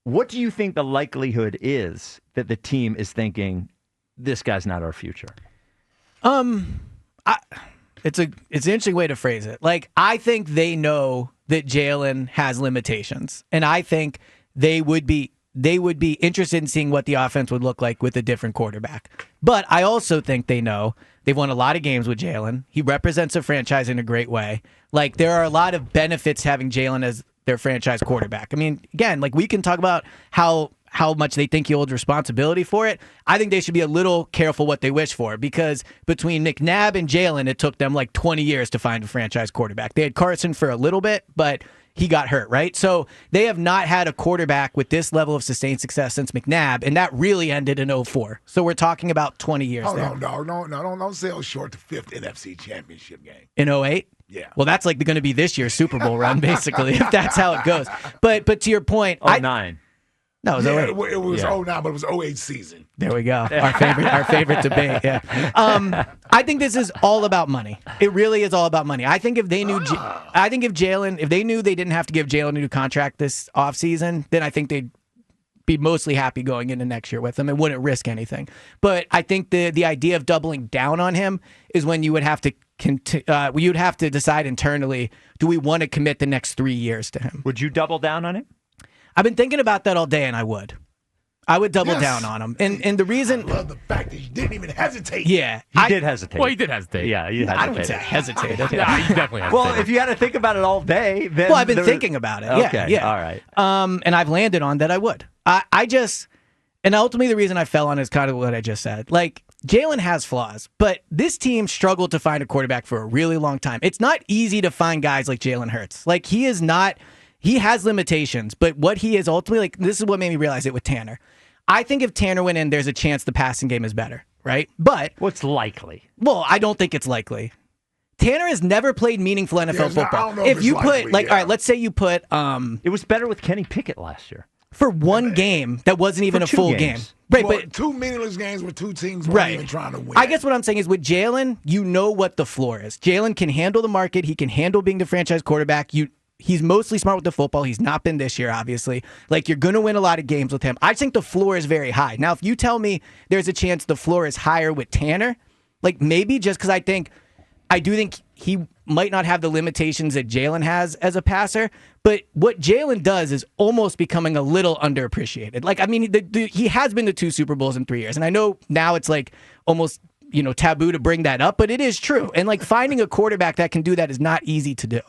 What do you think the likelihood is that the team is thinking, this guy's not our future? It's an interesting way to phrase it. Like, I think they know that Jalen has limitations, and I think they would be interested in seeing what the offense would look like with a different quarterback. But I also think they know they've won a lot of games with Jalen. He represents a franchise in a great way. Like, there are a lot of benefits having Jalen as their franchise quarterback. I mean, again, like, we can talk about how much they think he holds responsibility for it. I think they should be a little careful what they wish for, because between McNabb and Jalen, it took them like 20 years to find a franchise quarterback. They had Carson for a little bit, but he got hurt, right? So they have not had a quarterback with this level of sustained success since McNabb, and that really ended in 2004. So we're talking about 20 years there. No, don't sell short the fifth NFC Championship game. In 2008? Yeah. Well, that's like going to be this year's Super Bowl run, basically, if that's how it goes. But to your point, 09. No, it was 08. It was 09, but it was 08 season. There we go. Our favorite debate. Yeah. I think this is all about money. It really is all about money. I think if they knew, if they knew they didn't have to give Jalen a new contract this offseason, then I think they'd be mostly happy going into next year with him and wouldn't risk anything. But I think the idea of doubling down on him is when you would have to you'd have to decide internally, do we want to commit the next 3 years to him? Would you double down on him? I've been thinking about that all day, and I would double down on him. And the reason... I love the fact that you didn't even hesitate. Yeah. He did hesitate. Well, he did hesitate. Yeah, you hesitated. I don't say hesitated. Yeah, he definitely hesitated. Well, if you had to think about it all day, then... Well, I've been thinking about it. Okay, yeah. all right. And I've landed on that I would. I just... And ultimately the reason I fell on is kind of what I just said. Like, Jalen has flaws, but this team struggled to find a quarterback for a really long time. It's not easy to find guys like Jalen Hurts. Like, he is not... He has limitations, but what he is ultimately, like, this is what made me realize it with Tanner. I think if Tanner went in, there's a chance the passing game is better, right? But what's likely? Well, I don't think it's likely. Tanner has never played meaningful NFL football. I don't know if you it's put, likely, all right, let's say you put, it was better with Kenny Pickett last year for one game that wasn't even a full game. Right, but two meaningless games where two teams weren't even trying to win. I guess what I'm saying is with Jalen, you know what the floor is. Jalen can handle the market. He can handle being the franchise quarterback. He's mostly smart with the football. He's not been this year, obviously. Like, you're going to win a lot of games with him. I think the floor is very high. Now, if you tell me there's a chance the floor is higher with Tanner, like, maybe just because I do think he might not have the limitations that Jalen has as a passer, but what Jalen does is almost becoming a little underappreciated. Like, I mean, he has been to 2 Super Bowls in 3 years, and I know now it's like almost, taboo to bring that up, but it is true. And like, finding a quarterback that can do that is not easy to do.